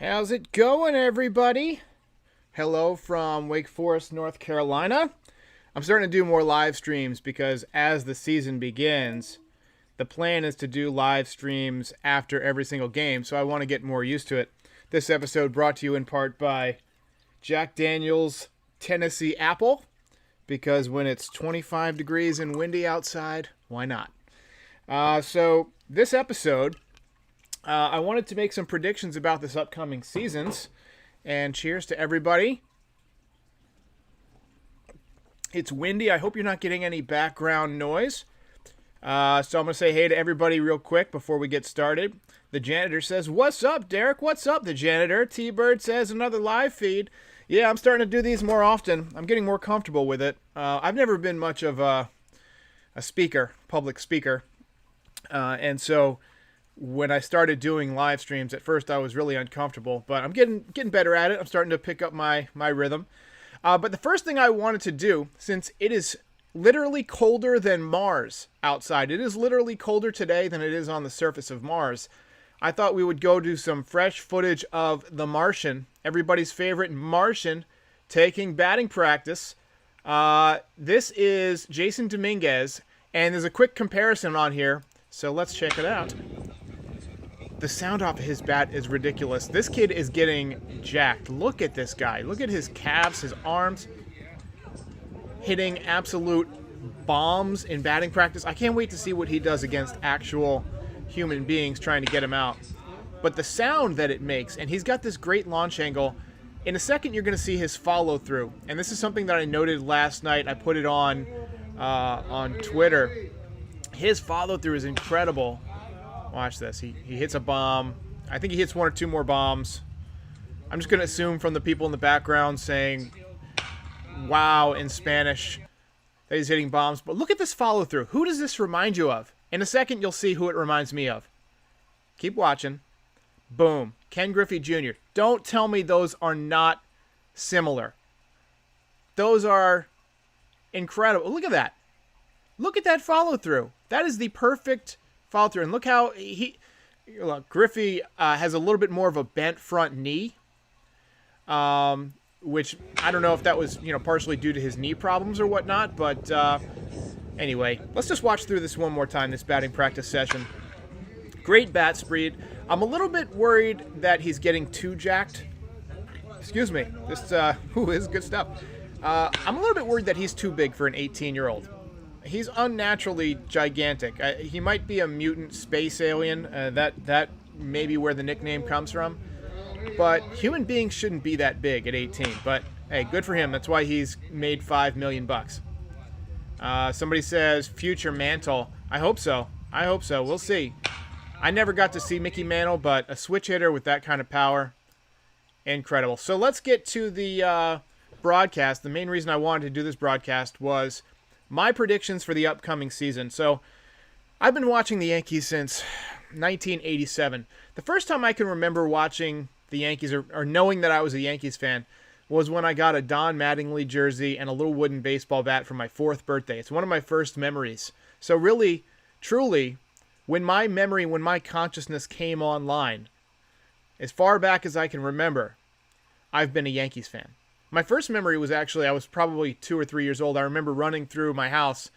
How's it going, everybody? Hello from Wake Forest, North Carolina. I'm starting to do more live streams because as the season begins, the plan is to do live streams after every single game, so I want to get more used to it. This episode brought to you in part by Jack Daniel's Tennessee Apple, because when it's 25 degrees and windy outside, why not? So this episode, I wanted to make some predictions about this upcoming seasons, and cheers to everybody. It's windy. I hope you're not getting any background noise. So I'm going to say hey to everybody real quick before we get started. The janitor says, "What's up, Derek? What's up, the janitor?" T-Bird says, "Another live feed." Yeah, I'm starting to do these more often. I'm getting more comfortable with it. I've never been much of a public speaker. And so when I started doing live streams, at first I was really uncomfortable, but I'm getting better at it. I'm starting to pick up my rhythm. But the first thing I wanted to do, since it is literally colder than Mars outside, it is literally colder today than it is on the surface of Mars, I thought we would go do some fresh footage of The Martian, everybody's favorite Martian, taking batting practice. This is Jasson Dominguez, and there's a quick comparison on here, so let's check it out. The sound off of his bat is ridiculous. This kid is getting jacked. Look at this guy. Look at his calves, his arms, hitting absolute bombs in batting practice. I can't wait to see what he does against actual human beings trying to get him out. But the sound that it makes, and he's got this great launch angle. In a second, you're going to see his follow through, and this is something that I noted last night. I put it on Twitter. His follow through is incredible. Watch this. He hits a bomb. I think he hits one or two more bombs. I'm just going to assume from the people in the background saying wow in Spanish that he's hitting bombs. But look at this follow through. Who does this remind you of? In a second, you'll see who it reminds me of. Keep watching. Boom. Ken Griffey Jr. Don't tell me those are not similar. Those are incredible. Look at that. Look at that follow through. That is the perfect follow through. And look how Griffey has a little bit more of a bent front knee, which I don't know if that was partially due to his knee problems or whatnot. But anyway, let's just watch through this one more time. This batting practice session. Great bat speed. I'm a little bit worried that he's getting too jacked. Excuse me. This is good stuff. I'm a little bit worried that he's too big for an 18-year-old. He's unnaturally gigantic. He might be a mutant space alien. That may be where the nickname comes from. But human beings shouldn't be that big at 18. But hey, good for him. That's why he's made $5 million bucks. Somebody says future Mantle. I hope so. We'll see. I never got to see Mickey Mantle, but a switch hitter with that kind of power, incredible. So let's get to the broadcast. The main reason I wanted to do this broadcast was my predictions for the upcoming season. So I've been watching the Yankees since 1987. The first time I can remember watching the Yankees or knowing that I was a Yankees fan was when I got a Don Mattingly jersey and a little wooden baseball bat for my 4th birthday. It's one of my first memories. So really, truly, when my consciousness came online, as far back as I can remember, I've been a Yankees fan. My first memory was actually, I was probably 2 or 3 years old. I remember running through my house,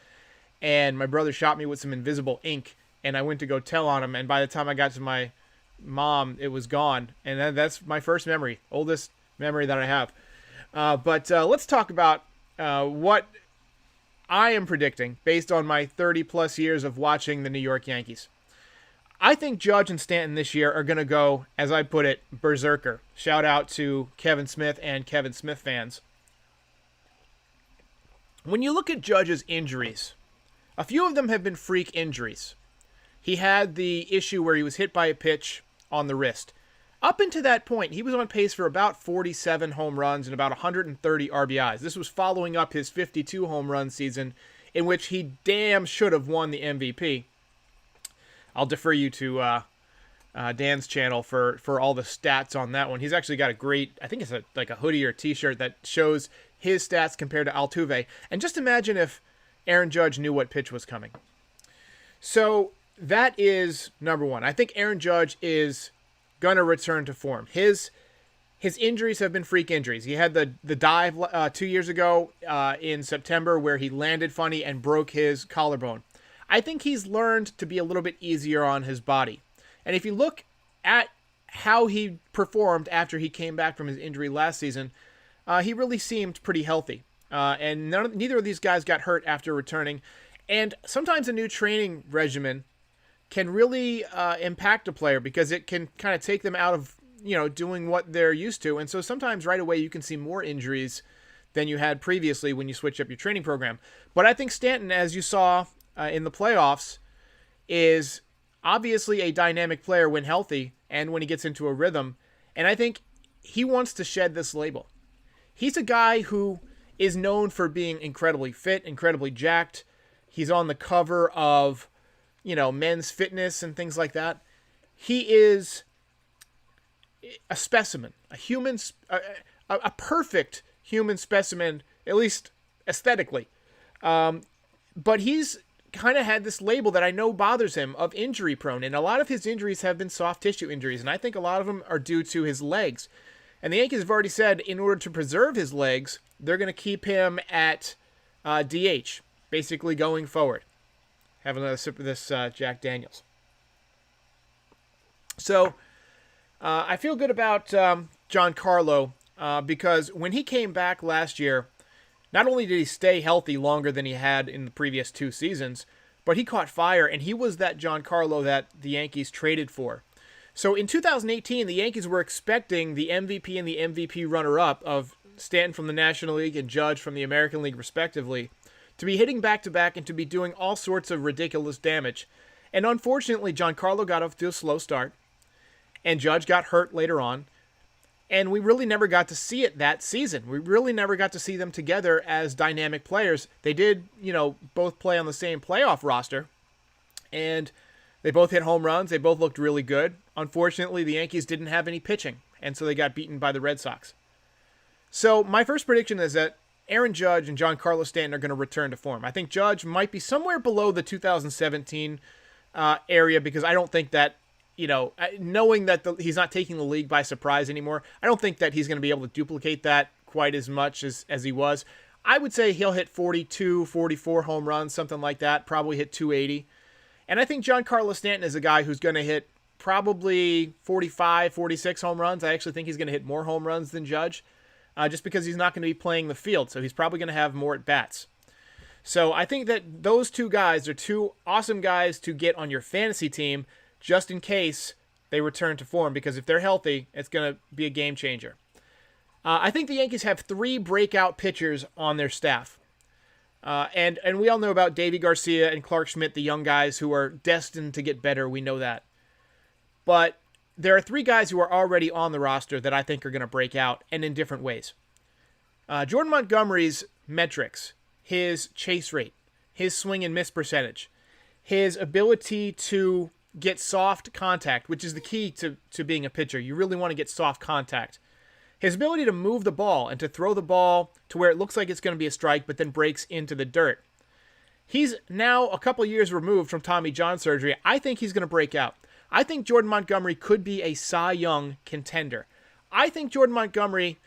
and my brother shot me with some invisible ink, and I went to go tell on him, and by the time I got to my mom, it was gone. And that's my first memory, oldest memory that I have. But let's talk about what I am predicting based on my 30-plus years of watching the New York Yankees. I think Judge and Stanton this year are going to go, as I put it, berserker. Shout out to Kevin Smith and Kevin Smith fans. When you look at Judge's injuries, a few of them have been freak injuries. He had the issue where he was hit by a pitch on the wrist. Up until that point, he was on pace for about 47 home runs and about 130 RBIs. This was following up his 52 home run season, in which he damn should have won the MVP. I'll defer you to Dan's channel for all the stats on that one. He's actually got a great, I think it's like a hoodie or t-shirt that shows his stats compared to Altuve. And just imagine if Aaron Judge knew what pitch was coming. So that is number one. I think Aaron Judge is going to return to form. His injuries have been freak injuries. He had the dive 2 years ago in September where he landed funny and broke his collarbone. I think he's learned to be a little bit easier on his body. And if you look at how he performed after he came back from his injury last season, he really seemed pretty healthy. And neither of these guys got hurt after returning. And sometimes a new training regimen can really impact a player because it can kind of take them out of doing what they're used to. And so sometimes right away you can see more injuries than you had previously when you switch up your training program. But I think Stanton, as you saw in the playoffs, is obviously a dynamic player when healthy and when he gets into a rhythm. And I think he wants to shed this label. He's a guy who is known for being incredibly fit, incredibly jacked. He's on the cover of, Men's Fitness and things like that. He is a specimen, a perfect human specimen, at least aesthetically. But he's kind of had this label that I know bothers him of injury prone. And a lot of his injuries have been soft tissue injuries. And I think a lot of them are due to his legs. And the Yankees have already said in order to preserve his legs, they're going to keep him at DH, basically going forward. Have another sip of this Jack Daniels. So I feel good about Giancarlo because when he came back last year, not only did he stay healthy longer than he had in the previous 2 seasons, but he caught fire, and he was that Giancarlo that the Yankees traded for. So in 2018, the Yankees were expecting the MVP and the MVP runner-up of Stanton from the National League and Judge from the American League, respectively, to be hitting back-to-back and to be doing all sorts of ridiculous damage. And unfortunately, Giancarlo got off to a slow start, and Judge got hurt later on, and we really never got to see it that season. We really never got to see them together as dynamic players. They did, both play on the same playoff roster, and they both hit home runs. They both looked really good. Unfortunately, the Yankees didn't have any pitching, and so they got beaten by the Red Sox. So my first prediction is that Aaron Judge and Giancarlo Stanton are going to return to form. I think Judge might be somewhere below the 2017 area because I don't think that, knowing that he's not taking the league by surprise anymore, I don't think that he's going to be able to duplicate that quite as much as he was. I would say he'll hit 42, 44 home runs, something like that, probably hit 280. And I think Giancarlo Stanton is a guy who's going to hit probably 45, 46 home runs. I actually think he's going to hit more home runs than Judge. Just because he's not going to be playing the field, so he's probably going to have more at-bats. So I think that those two guys are two awesome guys to get on your fantasy team just in case they return to form, because if they're healthy, it's going to be a game changer. I think the Yankees have 3 breakout pitchers on their staff. And we all know about Davy Garcia and Clark Schmidt, the young guys who are destined to get better. We know that. But there are 3 guys who are already on the roster that I think are going to break out, and in different ways. Jordan Montgomery's metrics, his chase rate, his swing and miss percentage, his ability to get soft contact, which is the key to being a pitcher. You really want to get soft contact. His ability to move the ball and to throw the ball to where it looks like it's going to be a strike, but then breaks into the dirt. He's now a couple years removed from Tommy John surgery. I think he's going to break out. I think Jordan Montgomery could be a Cy Young contender. I think Jordan Montgomery,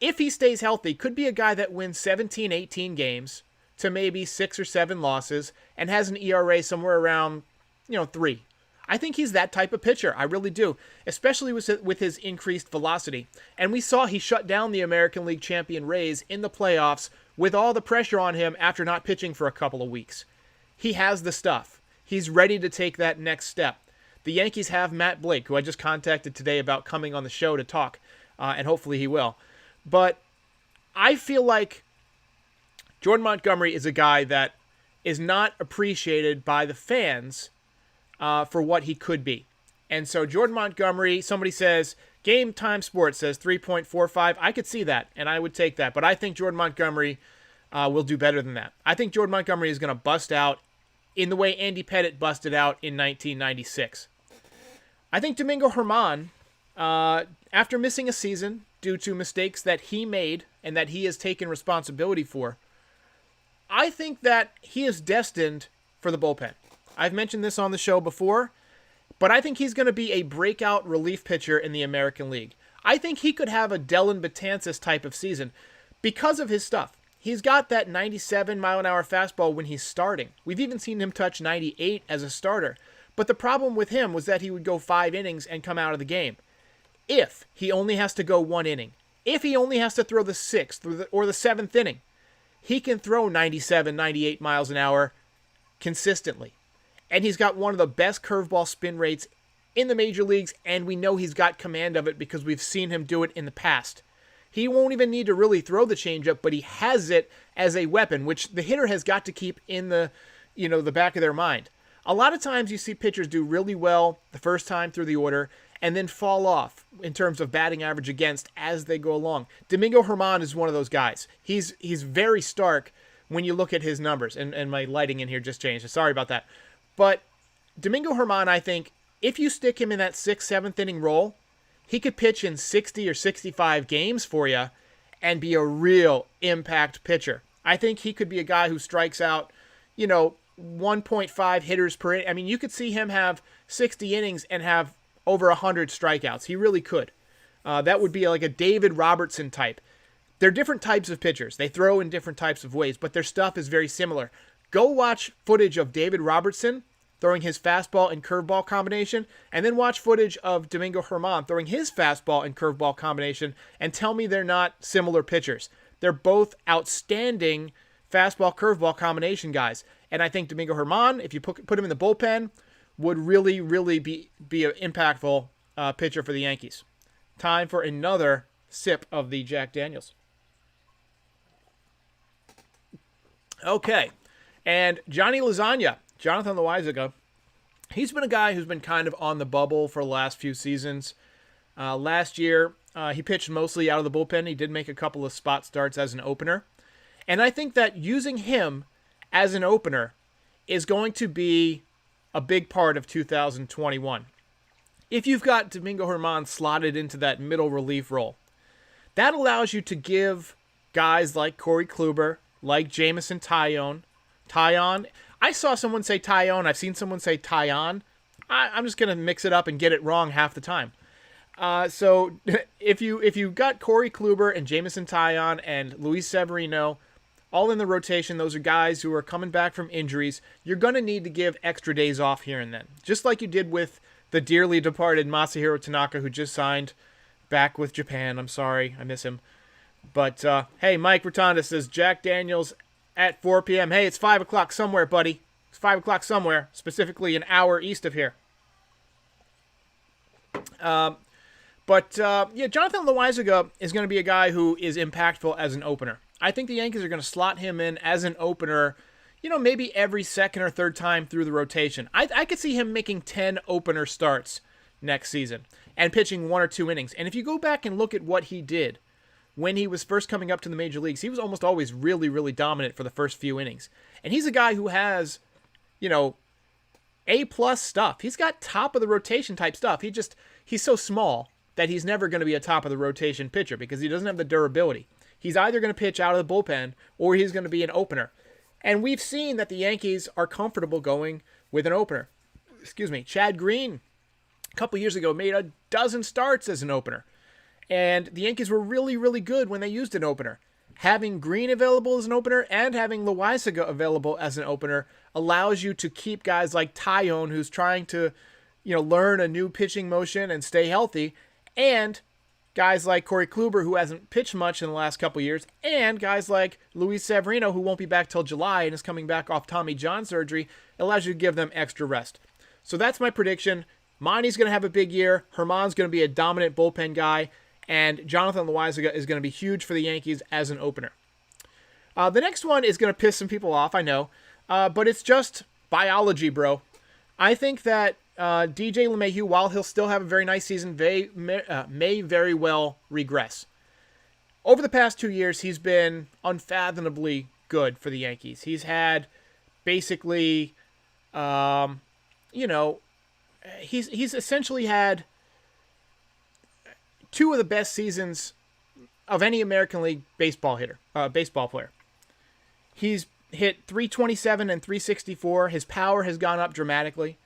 if he stays healthy, could be a guy that wins 17, 18 games to maybe 6 or 7 losses and has an ERA somewhere around, 3. I think he's that type of pitcher. I really do, especially with his increased velocity. And we saw he shut down the American League champion Rays in the playoffs with all the pressure on him after not pitching for a couple of weeks. He has the stuff. He's ready to take that next step. The Yankees have Matt Blake, who I just contacted today about coming on the show to talk, and hopefully he will. But I feel like Jordan Montgomery is a guy that is not appreciated by the fans for what he could be. And so Jordan Montgomery, somebody says, Game Time Sports says 3.45. I could see that, and I would take that. But I think Jordan Montgomery will do better than that. I think Jordan Montgomery is going to bust out in the way Andy Pettitte busted out in 1996. I think Domingo Germán, after missing a season due to mistakes that he made and that he has taken responsibility for, I think that he is destined for the bullpen. I've mentioned this on the show before, But I think he's going to be a breakout relief pitcher in the American League. I think he could have a Dellin Betances type of season because of his stuff. He's got that 97-mile-an-hour fastball when he's starting. We've even seen him touch 98 as a starter. But the problem with him was that he would go 5 innings and come out of the game. If he only has to go 1 inning, if he only has to throw the 6th or the 7th inning, he can throw 97, 98 miles an hour consistently. And he's got one of the best curveball spin rates in the major leagues, and we know he's got command of it because we've seen him do it in the past. He won't even need to really throw the changeup, but he has it as a weapon, which the hitter has got to keep in the back of their mind. A lot of times you see pitchers do really well the first time through the order and then fall off in terms of batting average against as they go along. Domingo Germán is one of those guys. He's very stark when you look at his numbers, and my lighting in here just changed. Sorry about that. But Domingo Germán, I think, if you stick him in that 6th, 7th inning role, he could pitch in 60 or 65 games for you and be a real impact pitcher. I think he could be a guy who strikes out, 1.5 hitters per inning. I mean, you could see him have 60 innings and have over 100 strikeouts. He really could. That would be like a David Robertson type. They're different types of pitchers. They throw in different types of ways, but their stuff is very similar. Go watch footage of David Robertson throwing his fastball and curveball combination, and then watch footage of Domingo Germán throwing his fastball and curveball combination, and tell me they're not similar pitchers. They're both outstanding fastball, curveball combination guys. And I think Domingo Germán, if you put him in the bullpen, would really, really be an impactful pitcher for the Yankees. Time for another sip of the Jack Daniels. Okay. And Johnny Lasagna, Jonathan Loaizaga, he's been a guy who's been kind of on the bubble for the last few seasons. Last year, he pitched mostly out of the bullpen. He did make a couple of spot starts as an opener. And I think that using him as an opener is going to be a big part of 2021. If you've got Domingo Germán slotted into that middle relief role, that allows you to give guys like Corey Kluber, like Jameson Taillon. I saw someone say Taillon. I've seen someone say Taillon. I'm just going to mix it up and get it wrong half the time. So if you've got Corey Kluber and Jameson Taillon and Luis Severino all in the rotation, those are guys who are coming back from injuries. You're going to need to give extra days off here and then, just like you did with the dearly departed Masahiro Tanaka, who just signed back with Japan. I'm sorry, I miss him. But, hey, Mike Rotonda says, Jack Daniels at 4 p.m. Hey, it's 5 o'clock somewhere, buddy. It's 5 o'clock somewhere, specifically an hour east of here. Yeah, Jonathan Loaizaga is going to be a guy who is impactful as an opener. I think the Yankees are going to slot him in as an opener, maybe every second or third time through the rotation. I could see him making 10 opener starts next season and pitching 1 or 2 innings. And if you go back and look at what he did when he was first coming up to the major leagues, he was almost always really, really dominant for the first few innings. And he's a guy who has, A-plus stuff. He's got top of the rotation type stuff. He's so small that he's never going to be a top of the rotation pitcher because he doesn't have the durability. He's either going to pitch out of the bullpen or he's going to be an opener. And we've seen that the Yankees are comfortable going with an opener. Chad Green, a couple years ago, made a dozen starts as an opener. And the Yankees were really, really good when they used an opener. Having Green available as an opener and having Loaizaga available as an opener allows you to keep guys like Taillon, who's trying to, learn a new pitching motion and stay healthy, and guys like Corey Kluber, who hasn't pitched much in the last couple years, and guys like Luis Severino, who won't be back till July and is coming back off Tommy John surgery, allows you to give them extra rest. So that's my prediction. Monty's going to have a big year. Germán's going to be a dominant bullpen guy, and Jonathan Loaizaga is going to be huge for the Yankees as an opener. The next one is going to piss some people off, I know, but it's just biology, bro. I think that DJ LeMahieu, while he'll still have a very nice season, may very well regress. Over the past 2 years, he's been unfathomably good for the Yankees. He's had basically, he's essentially had 2 of the best seasons of any American League baseball player. He's hit .327 and .364. His power has gone up dramatically.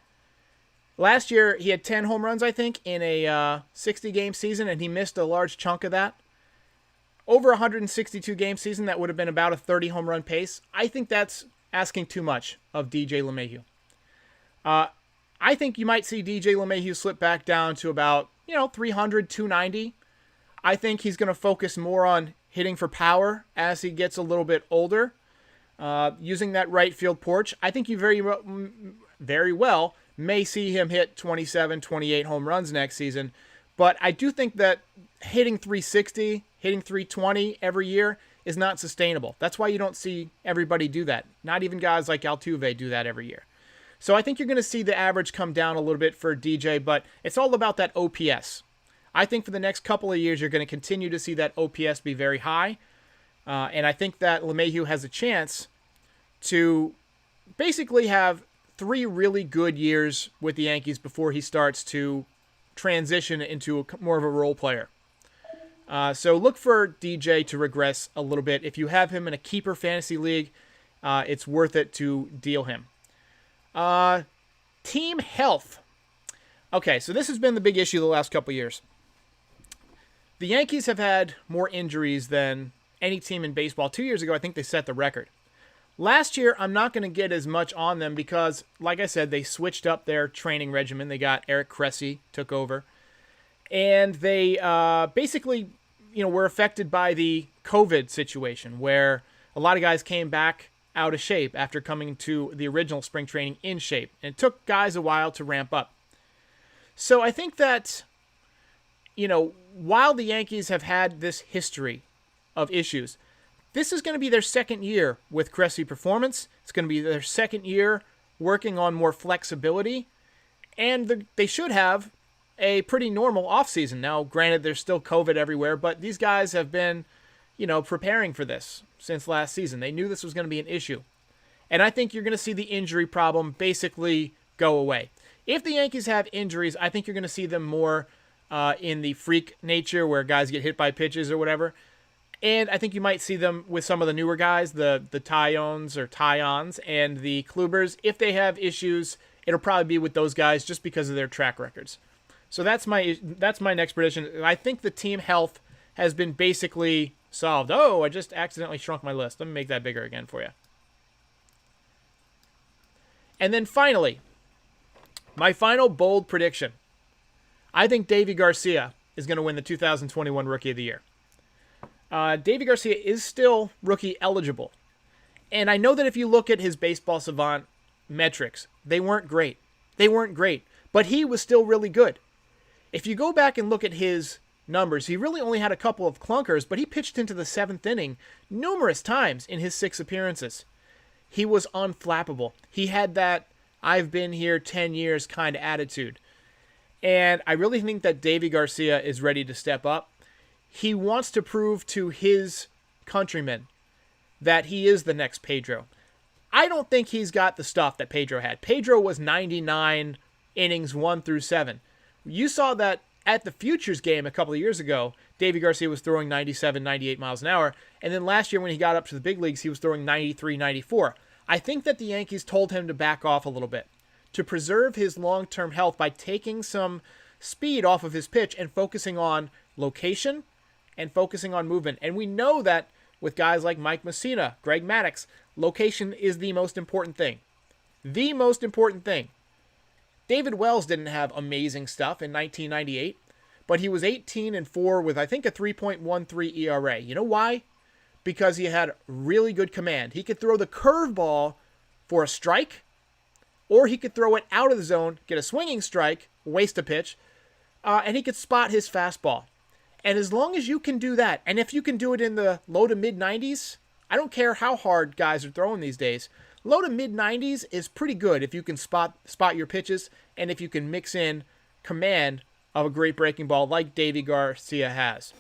Last year, he had 10 home runs, I think, in a 60-game season, and he missed a large chunk of that. Over a 162-game season, that would have been about a 30 home run pace. I think that's asking too much of DJ LeMahieu. I think you might see DJ LeMahieu slip back down to about, 300, 290. I think he's going to focus more on hitting for power as he gets a little bit older, using that right field porch. I think you very well may see him hit 27, 28 home runs next season. But I do think that hitting 360, hitting 320 every year is not sustainable. That's why you don't see everybody do that. Not even guys like Altuve do that every year. So I think you're going to see the average come down a little bit for DJ, but it's all about that OPS. I think for the next couple of years, you're going to continue to see that OPS be very high. And I think that LeMahieu has a chance to basically have 3 really good years with the Yankees before he starts to transition into more of a role player. So look for DJ to regress a little bit. If you have him in a keeper fantasy league, it's worth it to deal him. Team health. Okay, so this has been the big issue the last couple years. The Yankees have had more injuries than any team in baseball. 2 years ago, I think they set the record. Last year, I'm not going to get as much on them because, like I said, they switched up their training regimen. They got Eric Cressey, took over. And they basically, were affected by the COVID situation where a lot of guys came back out of shape after coming to the original spring training in shape. And it took guys a while to ramp up. So I think that, while the Yankees have had this history of issues, this is going to be their second year with Cressey Performance. It's going to be their second year working on more flexibility. And they should have a pretty normal offseason. Now, granted, there's still COVID everywhere, but these guys have been, preparing for this since last season. They knew this was going to be an issue. And I think you're going to see the injury problem basically go away. If the Yankees have injuries, I think you're going to see them more in the freak nature where guys get hit by pitches or whatever. And I think you might see them with some of the newer guys, the Tyons and the Klubers. If they have issues, it'll probably be with those guys just because of their track records. So that's my next prediction. I think the team health has been basically solved. Oh, I just accidentally shrunk my list. Let me make that bigger again for you. And then finally, my final bold prediction. I think Deivi Garcia is going to win the 2021 Rookie of the Year. Deivi Garcia is still rookie eligible. And I know that if you look at his Baseball Savant metrics, they weren't great. But he was still really good. If you go back and look at his numbers, he really only had a couple of clunkers, but he pitched into the 7th inning numerous times in his 6 appearances. He was unflappable. He had that I've been here 10 years kind of attitude. And I really think that Deivi Garcia is ready to step up. He wants to prove to his countrymen that he is the next Pedro. I don't think he's got the stuff that Pedro had. Pedro was 99 innings 1 through 7. You saw that at the Futures game a couple of years ago. Deivi Garcia was throwing 97, 98 miles an hour. And then last year when he got up to the big leagues, he was throwing 93, 94. I think that the Yankees told him to back off a little bit to preserve his long-term health by taking some speed off of his pitch and focusing on location and focusing on movement. And we know that with guys like Mike Mussina, Greg Maddux, location is the most important thing. The most important thing. David Wells didn't have amazing stuff in 1998, but he was 18-4 with, I think, a 3.13 ERA. You know why? Because he had really good command. He could throw the curveball for a strike, or he could throw it out of the zone, get a swinging strike, waste a pitch, and he could spot his fastball. And as long as you can do that, and if you can do it in the low to mid-90s, I don't care how hard guys are throwing these days, low to mid-90s is pretty good if you can spot your pitches and if you can mix in command of a great breaking ball like Deivi Garcia has.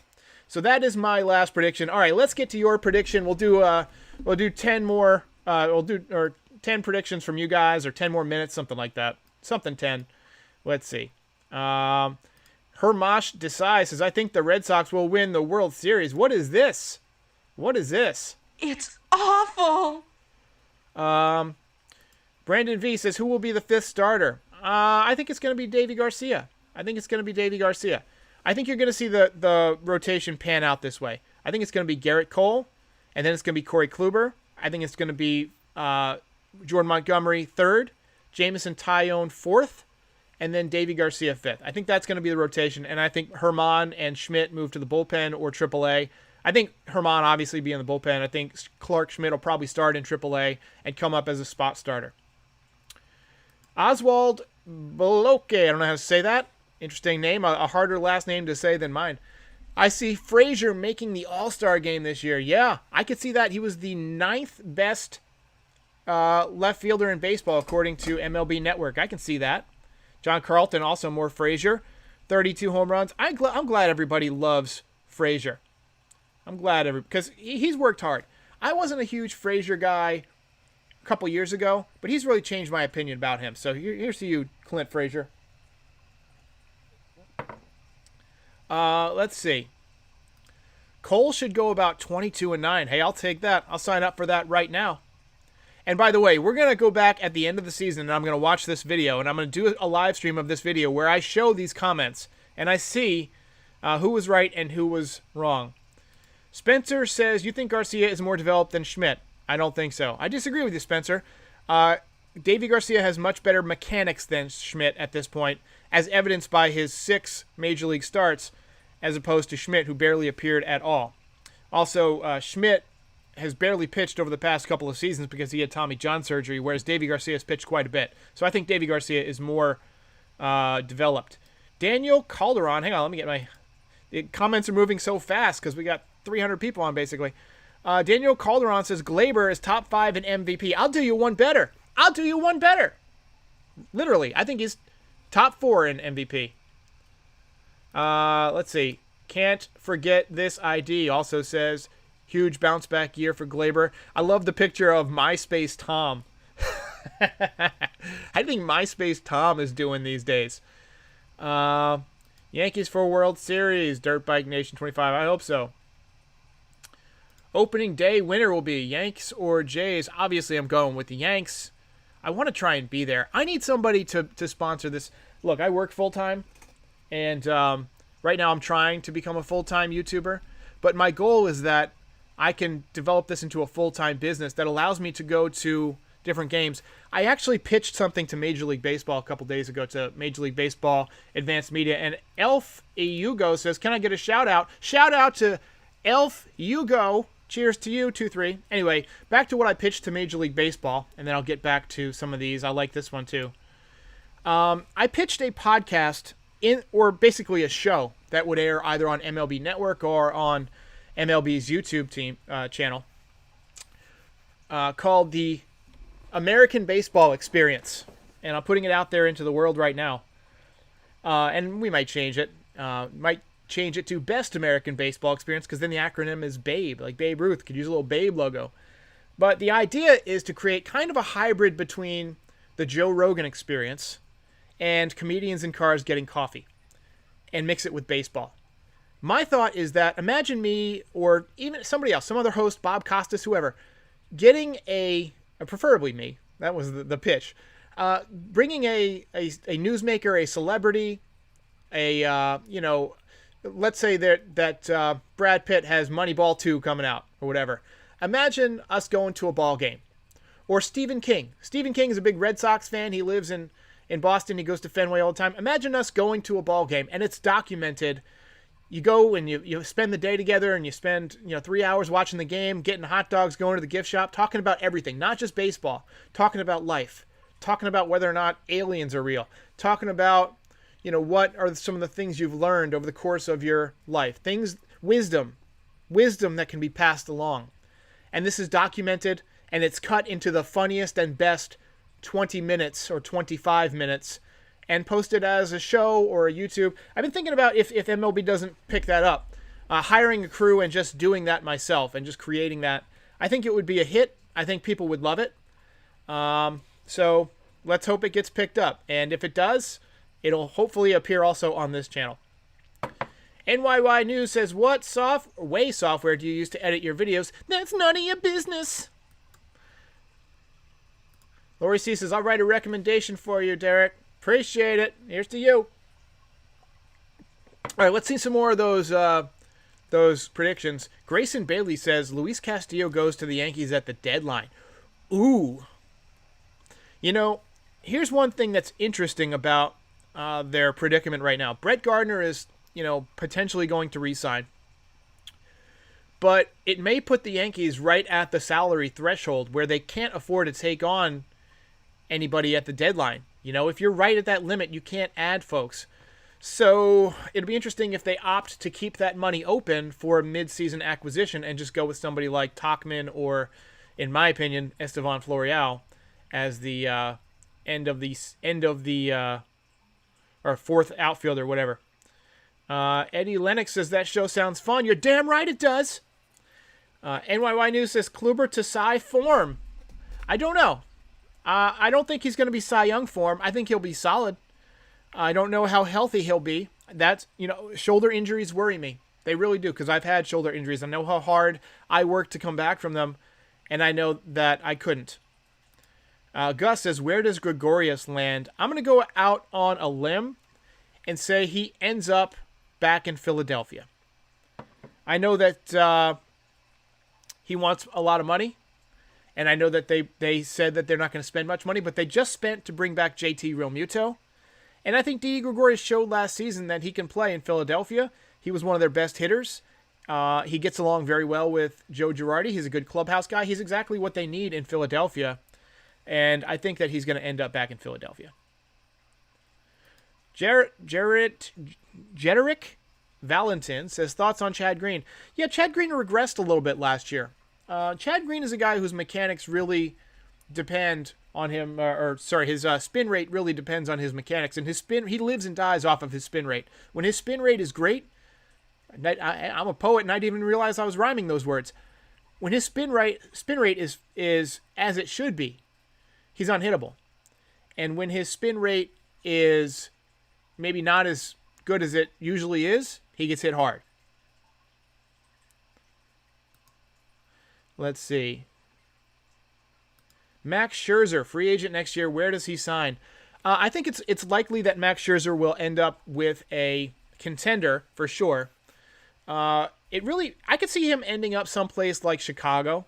So that is my last prediction. All right, let's get to your prediction. We'll do 10 more. We'll do 10 predictions from you guys, or 10 more minutes, something like that. Something 10. Let's see. Hermosh Desai says, I think the Red Sox will win the World Series. What is this? It's awful. Brandon V says, who will be the 5th starter? I think it's going to be Davy Garcia. I think you're going to see the rotation pan out this way. I think it's going to be Garrett Cole, and then it's going to be Corey Kluber. I think it's going to be Jordan Montgomery third, Jameson Taillon fourth, and then Davy Garcia fifth. I think that's going to be the rotation, and I think Herman and Schmidt move to the bullpen or AAA. I think Herman obviously be in the bullpen. I think Clark Schmidt will probably start in AAA and come up as a spot starter. Oswald Boloke, I don't know how to say that. Interesting name, a harder last name to say than mine. I see Frazier making the All-Star game this year. Yeah, I could see that. He was the 9th best left fielder in baseball, according to MLB Network. I can see that. John Carlton, also more Frazier. 32 home runs. I'm glad everybody loves Frazier. I'm glad because he's worked hard. I wasn't a huge Frazier guy a couple years ago, but he's really changed my opinion about him. So here's to you, Clint Frazier. Let's see. Cole should go about 22-9. Hey, I'll take that. I'll sign up for that right now. And by the way, we're going to go back at the end of the season, and I'm going to watch this video, and I'm going to do a live stream of this video where I show these comments, and I see who was right and who was wrong. Spencer says, you think Garcia is more developed than Schmidt? I don't think so. I disagree with you, Spencer. Davy Garcia has much better mechanics than Schmidt at this point, as evidenced by his 6 major league starts, as opposed to Schmidt, who barely appeared at all. Also, Schmidt has barely pitched over the past couple of seasons because he had Tommy John surgery, whereas Davy Garcia has pitched quite a bit. So I think Davy Garcia is more developed. Daniel Calderon, hang on, let me get my... The comments are moving so fast because we got 300 people on, basically. Daniel Calderon says, Glaber is top 5 in MVP. I'll do you one better. Literally, I think he's top 4 in MVP. Let's see. Can't forget this ID also says, huge bounce back year for Glaber. I love the picture of MySpace Tom. I think MySpace Tom is doing these days. Yankees for World Series. Dirt Bike Nation 25. I hope so. Opening day winner will be Yanks or Jays. Obviously, I'm going with the Yanks. I want to try and be there. I need somebody to sponsor this. Look, I work full-time, and right now I'm trying to become a full-time YouTuber. But my goal is that I can develop this into a full-time business that allows me to go to different games. I actually pitched something to Major League Baseball a couple days ago, to Major League Baseball Advanced Media, and Elf Hugo says, can I get a shout-out? Shout-out to Elf Hugo. Cheers to you, 2-3. Anyway, back to what I pitched to Major League Baseball, and then I'll get back to some of these. I like this one, too. I pitched a podcast, or basically a show, that would air either on MLB Network or on MLB's YouTube channel, called the American Baseball Experience. And I'm putting it out there into the world right now. And we might change it. Might change it to Best American Baseball Experience, because then the acronym is BABE, like Babe Ruth. Could use a little BABE logo. But the idea is to create kind of a hybrid between the Joe Rogan Experience and comedians in cars getting coffee, and mix it with baseball. My thought is that imagine me, or even somebody else, some other host, Bob Costas, whoever, getting preferably me, that was the pitch, bringing a newsmaker, a celebrity, let's say that Brad Pitt has Moneyball 2 coming out, or whatever. Imagine us going to a ball game. Or Stephen King. Stephen King is a big Red Sox fan. He lives in Boston. He goes to Fenway all the time. Imagine us going to a ball game, and it's documented. You go and you spend the day together, and you spend 3 hours watching the game, getting hot dogs, going to the gift shop, talking about everything, not just baseball, talking about life, talking about whether or not aliens are real, talking about what are some of the things you've learned over the course of your life, wisdom that can be passed along. And this is documented, and it's cut into the funniest and best 20 minutes or 25 minutes and posted as a show or a YouTube. I've been thinking about if MLB doesn't pick that up, hiring a crew and just doing that myself and just creating that. I think it would be a hit. I think people would love it. So let's hope it gets picked up. And if it does, it'll hopefully appear also on this channel. NYY News says, what software do you use to edit your videos? That's none of your business. Lori C says, I'll write a recommendation for you, Derek. Appreciate it. Here's to you. All right, let's see some more of those predictions. Grayson Bailey says Luis Castillo goes to the Yankees at the deadline. Ooh. You know, here's one thing that's interesting about their predicament right now. Brett Gardner is, potentially going to re-sign. But it may put the Yankees right at the salary threshold where they can't afford to take on anybody at the deadline. If you're right at that limit, you can't add folks. So it'll be interesting if they opt to keep that money open for a mid-season acquisition and just go with somebody like Tachman or, in my opinion, Estevan Florial as the end of the or fourth outfielder, whatever. Eddie Lennox says that show sounds fun. You're damn right it does. NYY News says Kluber to Cy form. I don't know. I don't think he's going to be Cy Young form. I think he'll be solid. I don't know how healthy he'll be. That's, shoulder injuries worry me. They really do, because I've had shoulder injuries. I know how hard I worked to come back from them, and I know that I couldn't. Gus says, where does Gregorius land? I'm going to go out on a limb and say he ends up back in Philadelphia. I know that he wants a lot of money, and I know that they said that they're not going to spend much money, but they just spent to bring back JT Realmuto. And I think Didi Gregorius showed last season that he can play in Philadelphia. He was one of their best hitters. He gets along very well with Joe Girardi. He's a good clubhouse guy. He's exactly what they need in Philadelphia. And I think that he's going to end up back in Philadelphia. Jedrick Valentin says, thoughts on Chad Green? Yeah, Chad Green regressed a little bit last year. Chad Green is a guy whose mechanics really depend on him, his spin rate really depends on his mechanics, and his spin, he lives and dies off of his spin rate. When his spin rate is great, I'm a poet and I didn't even realize I was rhyming those words. When his spin rate is as it should be, he's unhittable. And when his spin rate is maybe not as good as it usually is, he gets hit hard. Let's see. Max Scherzer, free agent next year. Where does he sign? I think it's likely that Max Scherzer will end up with a contender for sure. I could see him ending up someplace like Chicago.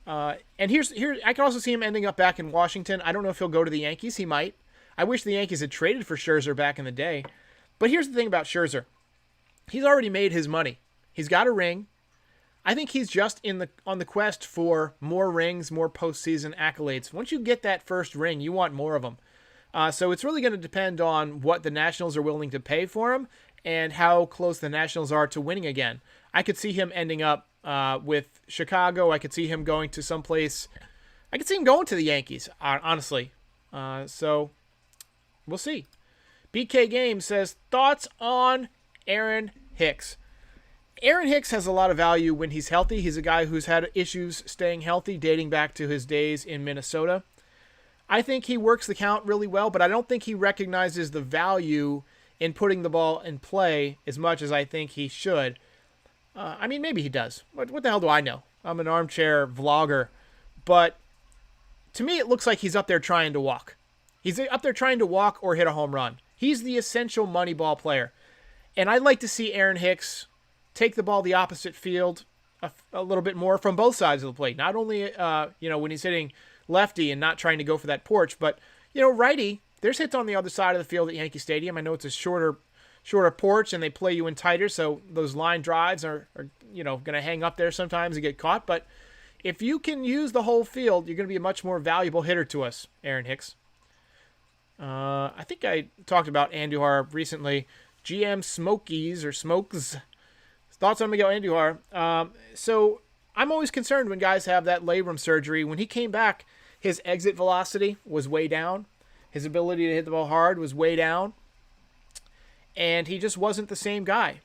And I could also see him ending up back in Washington. I don't know if he'll go to the Yankees. He might. I wish the Yankees had traded for Scherzer back in the day. But here's the thing about Scherzer. He's already made his money. He's got a ring. I think he's just on the quest for more rings, more postseason accolades. Once you get that first ring, you want more of them. So it's really going to depend on what the Nationals are willing to pay for him and how close the Nationals are to winning again. I could see him ending up with Chicago. I could see him going to someplace. I could see him going to the Yankees, honestly. So we'll see. BK Games says, thoughts on Aaron Hicks? Aaron Hicks has a lot of value when he's healthy. He's a guy who's had issues staying healthy dating back to his days in Minnesota. I think he works the count really well, but I don't think he recognizes the value in putting the ball in play as much as I think he should. Maybe he does. What the hell do I know? I'm an armchair vlogger. But to me, it looks like he's up there trying to walk. He's up there trying to walk or hit a home run. He's the essential money ball player. And I'd like to see Aaron Hicks take the ball the opposite field a little bit more from both sides of the plate. Not only, when he's hitting lefty and not trying to go for that porch, but, righty, there's hits on the other side of the field at Yankee Stadium. I know it's a shorter porch and they play you in tighter, so those line drives are going to hang up there sometimes and get caught. But if you can use the whole field, you're going to be a much more valuable hitter to us, Aaron Hicks. I think I talked about Andujar recently. GM Smokies or Smokes. Thoughts on Miguel Andujar. So I'm always concerned when guys have that labrum surgery. When he came back, his exit velocity was way down. His ability to hit the ball hard was way down. And he just wasn't the same guy.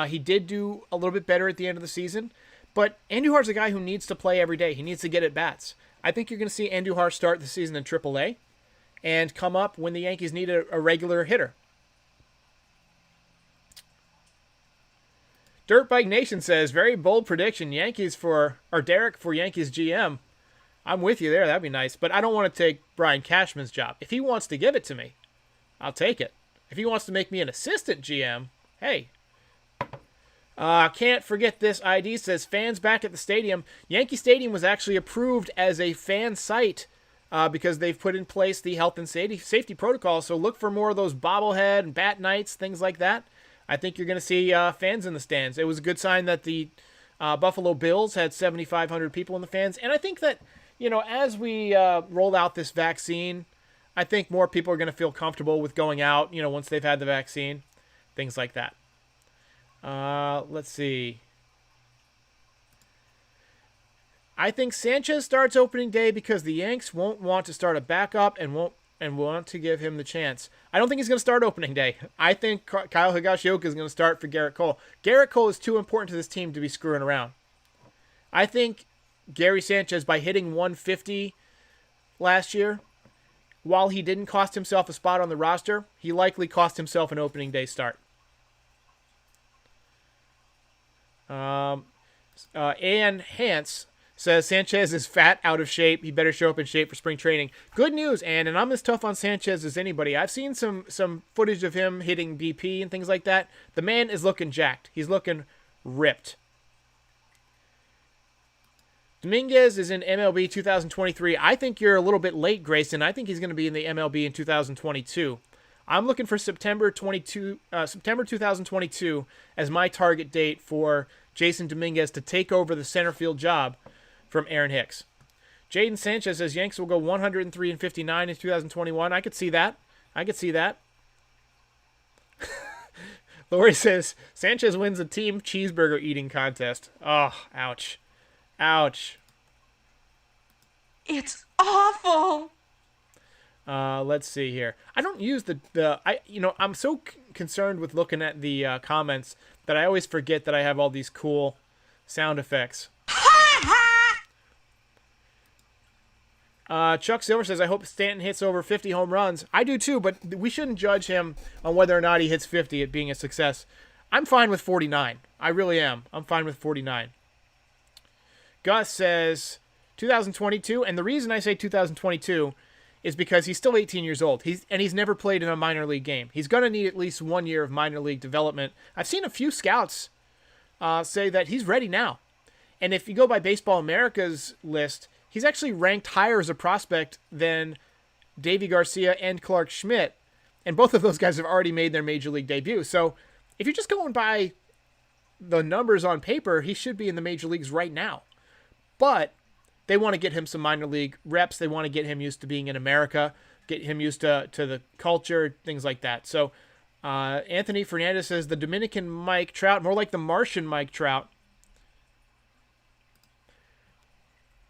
He did do a little bit better at the end of the season. But Andujar's a guy who needs to play every day. He needs to get at bats. I think you're going to see Andujar start the season in AAA and come up when the Yankees need a regular hitter. Dirtbike Nation says, very bold prediction. Derek for Yankees GM. I'm with you there. That'd be nice. But I don't want to take Brian Cashman's job. If he wants to give it to me, I'll take it. If he wants to make me an assistant GM, hey. Can't forget this ID says fans back at the stadium. Yankee Stadium was actually approved as a fan site because they've put in place the health and safety protocols. So look for more of those bobblehead and bat nights, things like that. I think you're going to see fans in the stands. It was a good sign that the Buffalo Bills had 7,500 people in the fans. And I think that, as we roll out this vaccine, I think more people are going to feel comfortable with going out, once they've had the vaccine, things like that. Let's see. I think Sanchez starts opening day because the Yanks won't want to start a backup and want to give him the chance. I don't think he's going to start opening day. I think Kyle Higashioka is going to start for Garrett Cole. Garrett Cole is too important to this team to be screwing around. I think Gary Sanchez, by hitting 150 last year, while he didn't cost himself a spot on the roster, he likely cost himself an opening day start. Ann Hance says Sanchez is fat, out of shape. He better show up in shape for spring training. Good news, Ann, and I'm as tough on Sanchez as anybody. I've seen some footage of him hitting BP and things like that. The man is looking jacked. He's looking ripped. Dominguez is in MLB 2023. I think you're a little bit late, Grayson. I think he's going to be in the MLB in 2022. I'm looking for September 2022 as my target date for Jasson Dominguez to take over the center field job from Aaron Hicks. Jaden Sanchez says Yanks will go 103-59 in 2021. I could see that. Lori says Sanchez wins the team cheeseburger eating contest. Oh, ouch. Ouch. It's awful. Let's see here. I don't use I'm so concerned with looking at the comments that I always forget that I have all these cool sound effects. Chuck Silver says, I hope Stanton hits over 50 home runs. I do too, but we shouldn't judge him on whether or not he hits 50 at being a success. I'm fine with 49. I really am. I'm fine with 49. Gus says 2022, and the reason I say 2022 is because he's still 18 years old. He's never played in a minor league game. He's going to need at least 1 year of minor league development. I've seen a few scouts say that he's ready now. And if you go by Baseball America's list, he's actually ranked higher as a prospect than Davey Garcia and Clark Schmidt. And both of those guys have already made their major league debut. So if you're just going by the numbers on paper, he should be in the major leagues right now. But they want to get him some minor league reps. They want to get him used to being in America, get him used to the culture, things like that. So Anthony Fernandez says the Dominican Mike Trout, more like the Martian Mike Trout.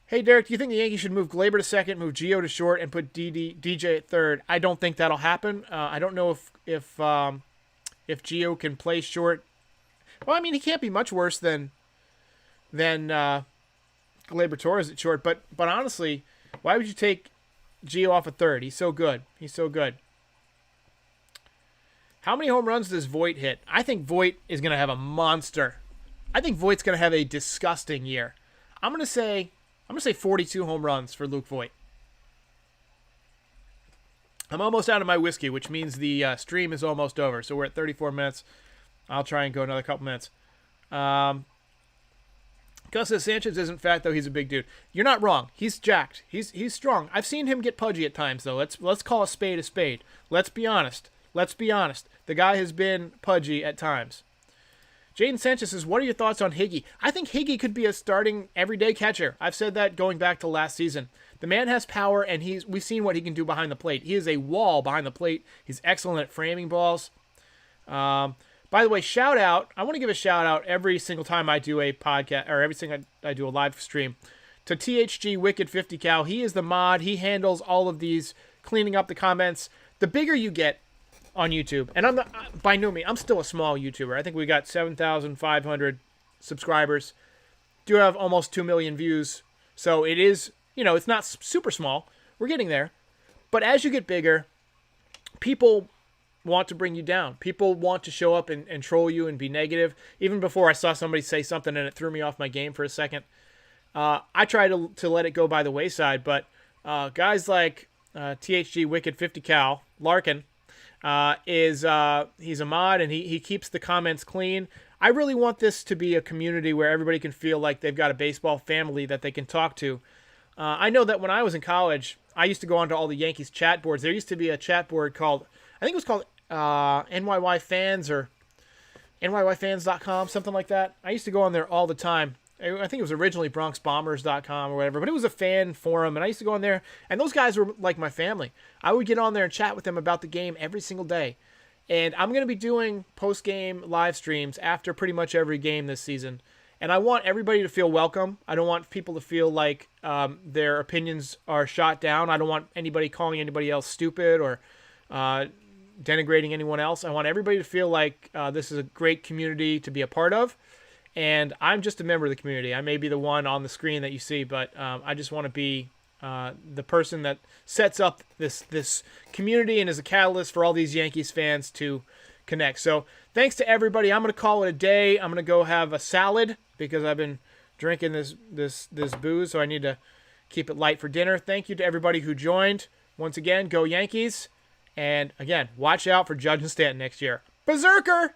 Hey, Derek, do you think the Yankees should move Glaber to second, move Gio to short, and put DJ at third? I don't think that'll happen. I don't know if Gio can play short. Well, I mean, he can't be much worse than Glaber Torres at short, but honestly, why would you take Gio off a third? He's so good. How many home runs does Voit hit? I think Voit is going to have a monster. I think Voit's going to have a disgusting year. I'm going to say 42 home runs for Luke Voit. I'm almost out of my whiskey, which means the stream is almost over. So we're at 34 minutes. I'll try and go another couple minutes. Gus says Sanchez isn't fat, though. He's a big dude. You're not wrong. He's jacked. He's strong. I've seen him get pudgy at times, though. Let's call a spade a spade. Let's be honest. The guy has been pudgy at times. Jaden Sanchez says, what are your thoughts on Higgy? I think Higgy could be a starting everyday catcher. I've said that going back to last season. The man has power, and we've seen what he can do behind the plate. He is a wall behind the plate. He's excellent at framing balls. By the way, shout out. I want to give a shout out every single time I do a podcast, or every single I do a live stream, to THG Wicked 50 Cal. He is the mod. He handles all of these, cleaning up the comments. The bigger you get on YouTube, and I'm not, by no means, I'm still a small YouTuber. I think we got 7,500 subscribers. Do have almost 2 million views. So it is, it's not super small. We're getting there. But as you get bigger, people want to bring you down. People want to show up and troll you and be negative. Even before I saw somebody say something and it threw me off my game for a second, I try to let it go by the wayside. But guys like THG Wicked 50 Cal, Larkin, he's a mod, and he keeps the comments clean. I really want this to be a community where everybody can feel like they've got a baseball family that they can talk to. I know that when I was in college, I used to go onto all the Yankees chat boards. There used to be a chat board called, I think it was called NYY Fans or NYYFans.com, something like that. I used to go on there all the time. I think it was originally BronxBombers.com or whatever, but it was a fan forum, and I used to go on there, and those guys were like my family. I would get on there and chat with them about the game every single day. And I'm going to be doing post-game live streams after pretty much every game this season. And I want everybody to feel welcome. I don't want people to feel like their opinions are shot down. I don't want anybody calling anybody else stupid or denigrating anyone else. I want everybody to feel like this is a great community to be a part of. And I'm just a member of the community. I may be the one on the screen that you see, but I just want to be the person that sets up this community and is a catalyst for all these Yankees fans to connect. So thanks to everybody. I'm going to call it a day. I'm going to go have a salad because I've been drinking this booze, so I need to keep it light for dinner. Thank you to everybody who joined. Once again, go Yankees. And again, watch out for Judge and Stanton next year. Berserker!